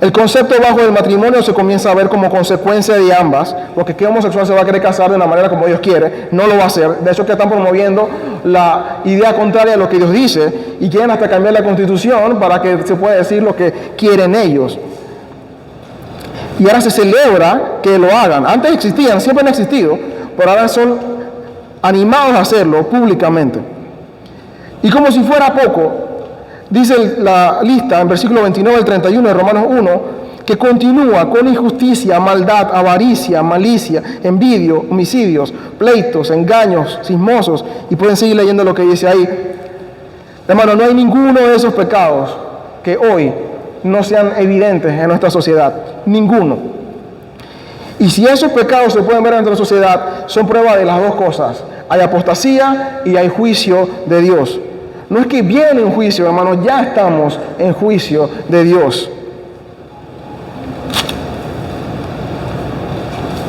El concepto bajo del matrimonio se comienza a ver como consecuencia de ambas, porque ¿qué homosexual se va a querer casar de una manera como Dios quiere? No lo va a hacer. De hecho, que están promoviendo la idea contraria a lo que Dios dice y quieren hasta cambiar la constitución para que se pueda decir lo que quieren ellos. Y ahora se celebra que lo hagan. Antes existían, siempre han existido, pero ahora son animados a hacerlo públicamente. Y como si fuera poco, dice la lista en versículo 29 al 31 de Romanos 1, que continúa con injusticia, maldad, avaricia, malicia, envidia, homicidios, pleitos, engaños, chismosos, y pueden seguir leyendo lo que dice ahí. Hermano, no hay ninguno de esos pecados que hoy no sean evidentes en nuestra sociedad. Ninguno. Y si esos pecados se pueden ver en nuestra sociedad, son prueba de las dos cosas. Hay apostasía y hay juicio de Dios. No es que viene un juicio, hermanos, ya estamos en juicio de Dios.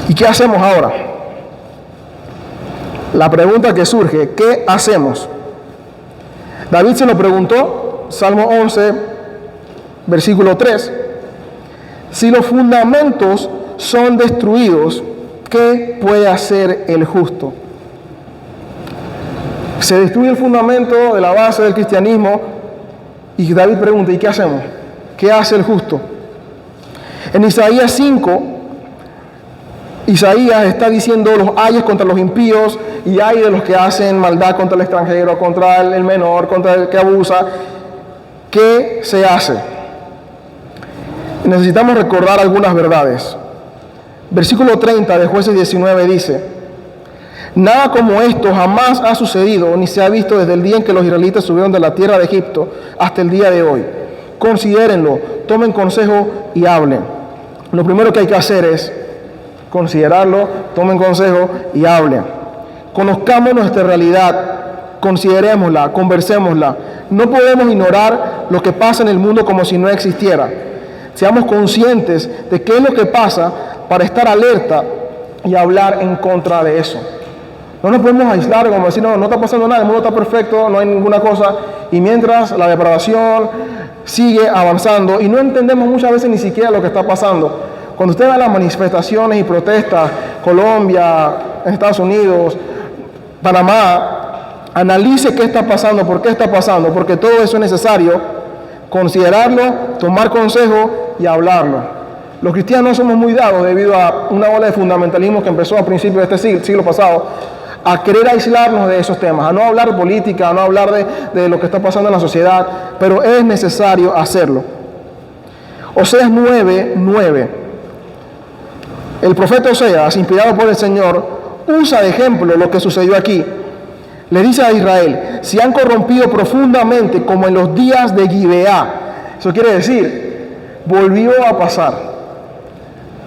¿Y qué hacemos ahora? La pregunta que surge, ¿qué hacemos? David se lo preguntó, Salmo 11, versículo 3. Si los fundamentos son destruidos, ¿qué puede hacer el justo? Se destruye el fundamento de la base del cristianismo y David pregunta, ¿y qué hacemos? ¿Qué hace el justo? En Isaías 5, Isaías está diciendo los ayes contra los impíos y hay de los que hacen maldad contra el extranjero, contra el menor, contra el que abusa. ¿Qué se hace? Necesitamos recordar algunas verdades. Versículo 30 de Jueces 19 dice: nada como esto jamás ha sucedido ni se ha visto desde el día en que los israelitas subieron de la tierra de Egipto hasta el día de hoy. Considérenlo, tomen consejo y hablen. Lo primero que hay que hacer es considerarlo, tomen consejo y hablen. Conozcamos nuestra realidad, considerémosla, conversémosla. No podemos ignorar lo que pasa en el mundo como si no existiera. Seamos conscientes de qué es lo que pasa para estar alerta y hablar en contra de eso. No nos podemos aislar como decir, no está pasando nada, el mundo está perfecto, no hay ninguna cosa. Y mientras la depravación sigue avanzando y no entendemos muchas veces ni siquiera lo que está pasando. Cuando usted ve las manifestaciones y protestas, Colombia, Estados Unidos, Panamá, analice qué está pasando, por qué está pasando, porque todo eso es necesario considerarlo, tomar consejo y hablarlo. Los cristianos somos muy dados debido a una ola de fundamentalismo que empezó a principios de este siglo pasado a querer aislarnos de esos temas, a no hablar de política, a no hablar de lo que está pasando en la sociedad, pero es necesario hacerlo. Oseas 9:9. El profeta Oseas, inspirado por el Señor, usa de ejemplo lo que sucedió aquí. Le dice a Israel: se han corrompido profundamente como en los días de Gibeá. Eso quiere decir, volvió a pasar.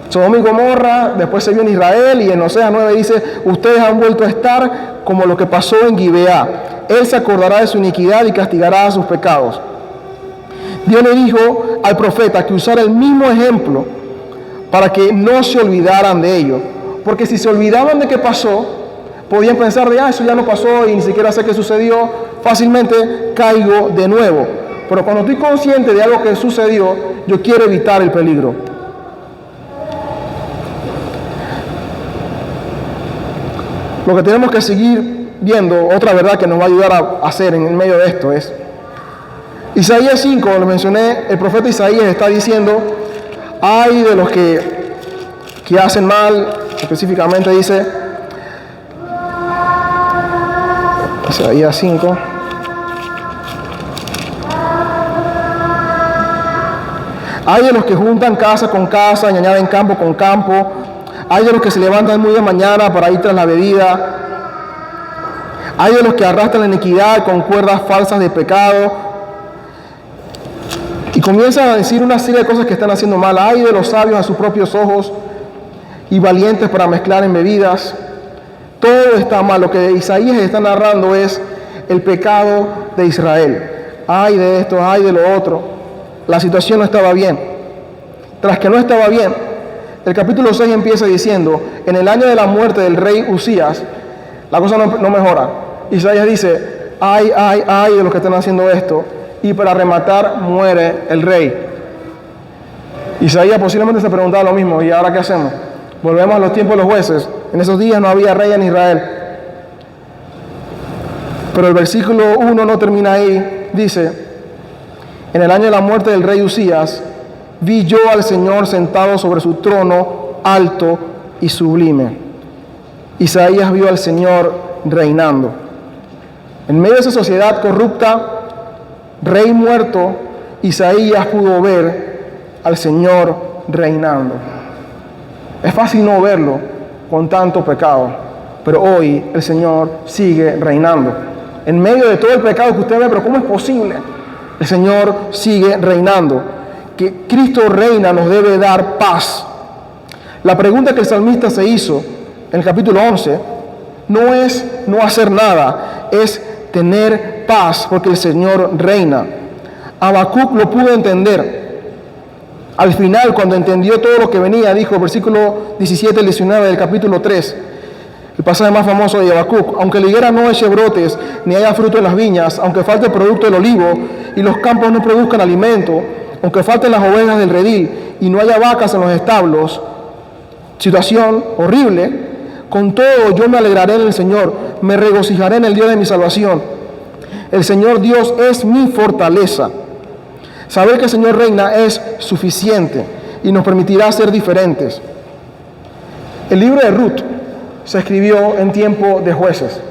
Sodoma y Gomorra, después se vio en Israel, y en Oseas 9 dice: ustedes han vuelto a estar como lo que pasó en Gibeá. Él se acordará de su iniquidad y castigará a sus pecados. Dios le dijo al profeta que usara el mismo ejemplo para que no se olvidaran de ello. Porque si se olvidaban de qué pasó, podían pensar de, eso ya no pasó y ni siquiera sé qué sucedió, fácilmente caigo de nuevo. Pero cuando estoy consciente de algo que sucedió, yo quiero evitar el peligro. Lo que tenemos que seguir viendo, otra verdad que nos va a ayudar a hacer en el medio de esto es, Isaías 5, lo mencioné, el profeta Isaías está diciendo, ay de los que hacen mal, específicamente dice, Isaías 5, hay de los que juntan casa con casa y añaden campo con campo. Hay de los que se levantan muy de mañana para ir tras la bebida. Hay de los que arrastran la iniquidad con cuerdas falsas de pecado. Y comienza a decir una serie de cosas que están haciendo mal. Hay de los sabios a sus propios ojos y valientes para mezclar en bebidas. Todo está mal. Lo que Isaías está narrando es el pecado de Israel. Hay de esto, hay de lo otro. La situación no estaba bien. Tras que no estaba bien, el capítulo 6 empieza diciendo, en el año de la muerte del rey Usías, la cosa no mejora. Isaías dice, ay de los que están haciendo esto, y para rematar muere el rey. Isaías posiblemente se preguntaba lo mismo, ¿y ahora qué hacemos? Volvemos a los tiempos de los jueces. En esos días no había rey en Israel. Pero el versículo 1 no termina ahí. Dice, en el año de la muerte del rey Usías, vi yo al Señor sentado sobre su trono, alto y sublime. Isaías vio al Señor reinando. En medio de esa sociedad corrupta, rey muerto, Isaías pudo ver al Señor reinando. Es fácil no verlo con tanto pecado, pero hoy el Señor sigue reinando. En medio de todo el pecado que usted ve, pero ¿cómo es posible? El Señor sigue reinando. Que Cristo reina nos debe dar paz. La pregunta que el salmista se hizo en el capítulo 11 no es no hacer nada, es tener paz porque el Señor reina. Habacuc lo pudo entender. Al final, cuando entendió todo lo que venía, dijo, versículo 17 al 19 del capítulo 3, el pasaje más famoso de Habacuc: aunque la higuera no eche brotes, ni haya fruto en las viñas, aunque falte el producto del olivo, y los campos no produzcan alimento, aunque falten las ovejas del redil, y no haya vacas en los establos, situación horrible, con todo yo me alegraré en el Señor, me regocijaré en el Dios de mi salvación. El Señor Dios es mi fortaleza. Saber que el Señor reina es suficiente y nos permitirá ser diferentes. El libro de Ruth se escribió en tiempo de jueces.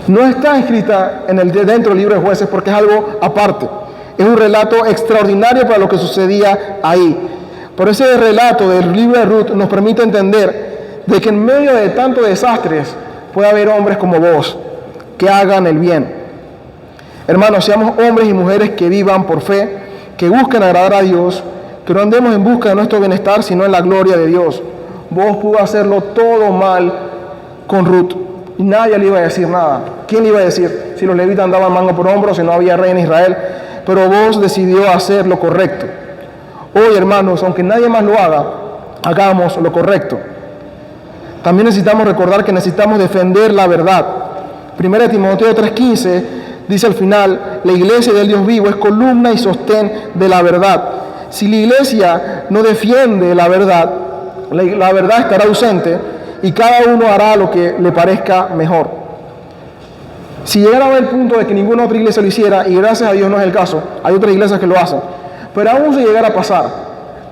No está escrita dentro del libro de jueces porque es algo aparte. Es un relato extraordinario para lo que sucedía ahí. Por ese relato del libro de Ruth nos permite entender de que en medio de tantos desastres puede haber hombres como vos que hagan el bien. Hermanos, seamos hombres y mujeres que vivan por fe, que busquen agradar a Dios, que no andemos en busca de nuestro bienestar, sino en la gloria de Dios. Vos pudo hacerlo todo mal con Ruth y nadie le iba a decir nada. ¿Quién le iba a decir si los levitas andaban mango por hombro, si no había rey en Israel? Pero vos decidió hacer lo correcto. Hoy, hermanos, aunque nadie más lo haga, hagamos lo correcto. También necesitamos recordar que necesitamos defender la verdad. 1 Timoteo 3:15 dice al final, la iglesia del Dios vivo es columna y sostén de la verdad. Si la iglesia no defiende la verdad estará ausente y cada uno hará lo que le parezca mejor. Si llegara a haber el punto de que ninguna otra iglesia lo hiciera, y gracias a Dios no es el caso, hay otras iglesias que lo hacen, pero aún si llegara a pasar,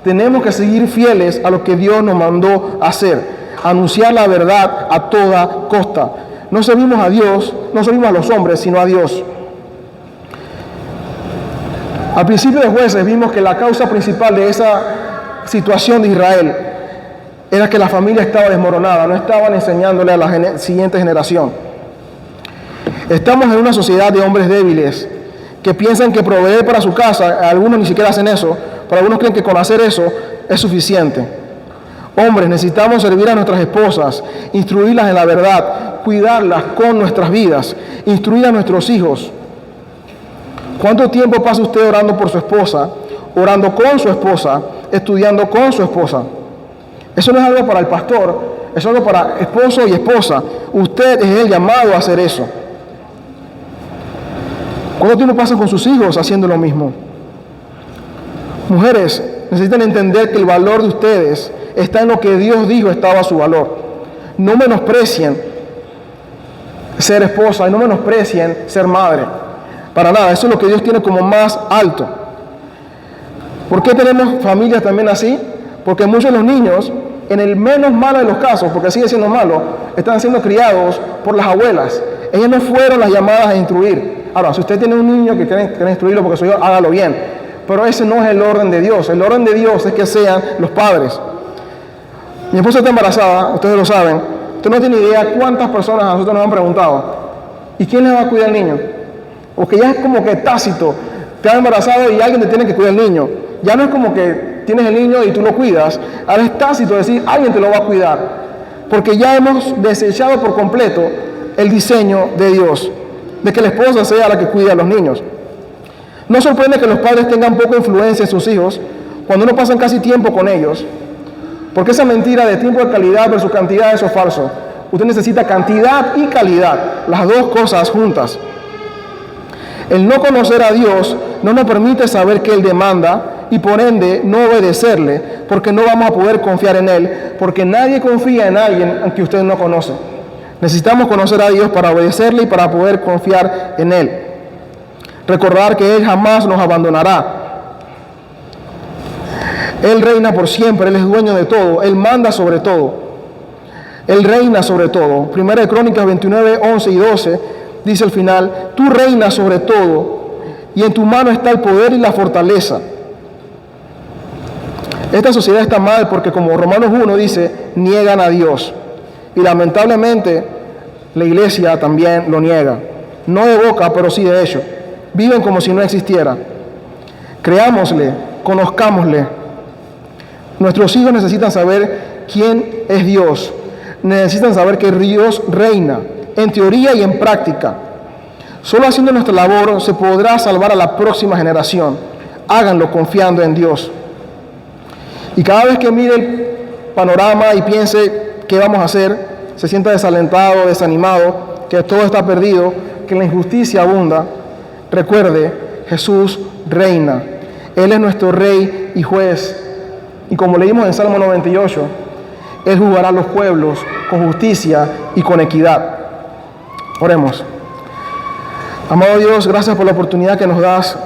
tenemos que seguir fieles a lo que Dios nos mandó hacer, anunciar la verdad a toda costa. No servimos a Dios, no servimos a los hombres, sino a Dios. Al principio de Jueces vimos que la causa principal de esa situación de Israel era que la familia estaba desmoronada, no estaban enseñándole a la siguiente generación. Estamos en una sociedad de hombres débiles que piensan que proveer para su casa, algunos ni siquiera hacen eso, pero algunos creen que con hacer eso es suficiente. Hombres, necesitamos servir a nuestras esposas, instruirlas en la verdad, cuidarlas con nuestras vidas, instruir a nuestros hijos. ¿Cuánto tiempo pasa usted orando por su esposa, orando con su esposa, estudiando con su esposa? Eso no es algo para el pastor, es algo para esposo y esposa. Usted es el llamado a hacer eso. ¿Cuánto tiempo pasa con sus hijos haciendo lo mismo? Mujeres, necesitan entender que el valor de ustedes está en lo que Dios dijo estaba su valor. No menosprecien ser esposa y no menosprecien ser madre. Para nada, eso es lo que Dios tiene como más alto. ¿Por qué tenemos familias también así? Porque muchos de los niños, en el menos malo de los casos, porque sigue siendo malo, están siendo criados por las abuelas. Ellas no fueron las llamadas a instruir. Ahora, si usted tiene un niño que quiere instruirlo porque su hijo, hágalo bien. Pero ese no es el orden de Dios. El orden de Dios es que sean los padres. Mi esposa está embarazada, ustedes lo saben. Usted no tiene idea cuántas personas a nosotros nos han preguntado, ¿y quién le va a cuidar al niño? Porque ya es como que tácito. Te has embarazado y alguien te tiene que cuidar al niño. Ya no es como que tienes el niño y tú lo cuidas. Ahora es tácito decir, alguien te lo va a cuidar. Porque ya hemos desechado por completo el diseño de Dios, de que la esposa sea la que cuide a los niños. No sorprende que los padres tengan poca influencia en sus hijos cuando no pasan casi tiempo con ellos. Porque esa mentira de tiempo de calidad versus cantidad, eso es falso. Usted necesita cantidad y calidad, las dos cosas juntas. El no conocer a Dios no nos permite saber qué Él demanda y por ende no obedecerle, porque no vamos a poder confiar en Él, porque nadie confía en alguien a quien usted no conoce. Necesitamos conocer a Dios para obedecerle y para poder confiar en Él. Recordar que Él jamás nos abandonará. Él reina por siempre, Él es dueño de todo, Él manda sobre todo. Él reina sobre todo. Primera de Crónicas 29, 11 y 12 dice al final: tú reinas sobre todo y en tu mano está el poder y la fortaleza. Esta sociedad está mal porque, como Romanos 1 dice, niegan a Dios. Y lamentablemente la iglesia también lo niega. No de boca, pero sí de hecho. Viven como si no existiera. Creámosle, conozcámosle. Nuestros hijos necesitan saber quién es Dios. Necesitan saber que Dios reina, en teoría y en práctica. Solo haciendo nuestra labor se podrá salvar a la próxima generación. Háganlo confiando en Dios. Y cada vez que mire el panorama y piense qué vamos a hacer, se sienta desalentado, desanimado, que todo está perdido, que la injusticia abunda, recuerde, Jesús reina. Él es nuestro Rey y Juez. Y como leímos en Salmo 98, Él juzgará a los pueblos con justicia y con equidad. Oremos. Amado Dios, gracias por la oportunidad que nos das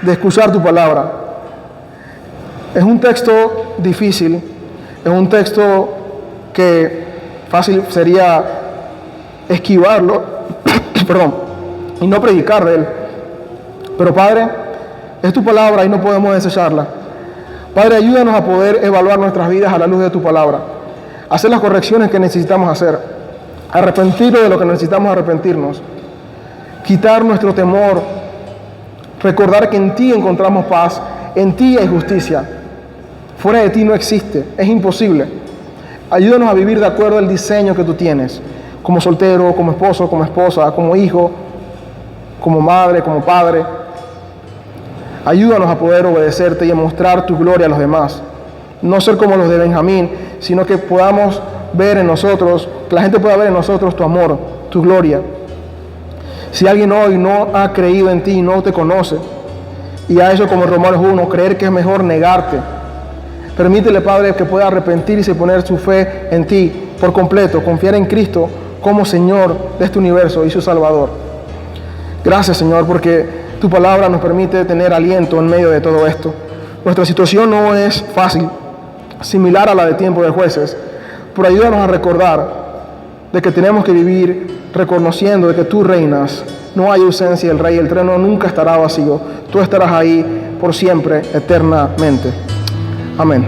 de escuchar tu palabra. Es un texto difícil, es un texto que fácil sería esquivarlo, y no predicar de él. Pero Padre, es tu palabra y no podemos desecharla. Padre, ayúdanos a poder evaluar nuestras vidas a la luz de tu palabra, hacer las correcciones que necesitamos hacer, arrepentirnos de lo que necesitamos arrepentirnos, quitar nuestro temor, recordar que en ti encontramos paz, en ti hay justicia. Fuera de ti no existe, es imposible. Ayúdanos a vivir de acuerdo al diseño que tú tienes, como soltero, como esposo, como esposa, como hijo, como madre, como padre. Ayúdanos a poder obedecerte y a mostrar tu gloria a los demás. No ser como los de Benjamín, sino que podamos ver en nosotros, que la gente pueda ver en nosotros tu amor, tu gloria. Si alguien hoy no ha creído en ti, no te conoce, y ha hecho como Romanos 1, creer que es mejor negarte, permítele, Padre, que pueda arrepentirse y poner su fe en ti por completo, confiar en Cristo como Señor de este universo y su Salvador. Gracias, Señor, porque tu palabra nos permite tener aliento en medio de todo esto. Nuestra situación no es fácil, similar a la de tiempo de jueces, pero ayúdanos a recordar de que tenemos que vivir reconociendo de que tú reinas. No hay ausencia del Rey, el trono nunca estará vacío. Tú estarás ahí por siempre, eternamente. Amén.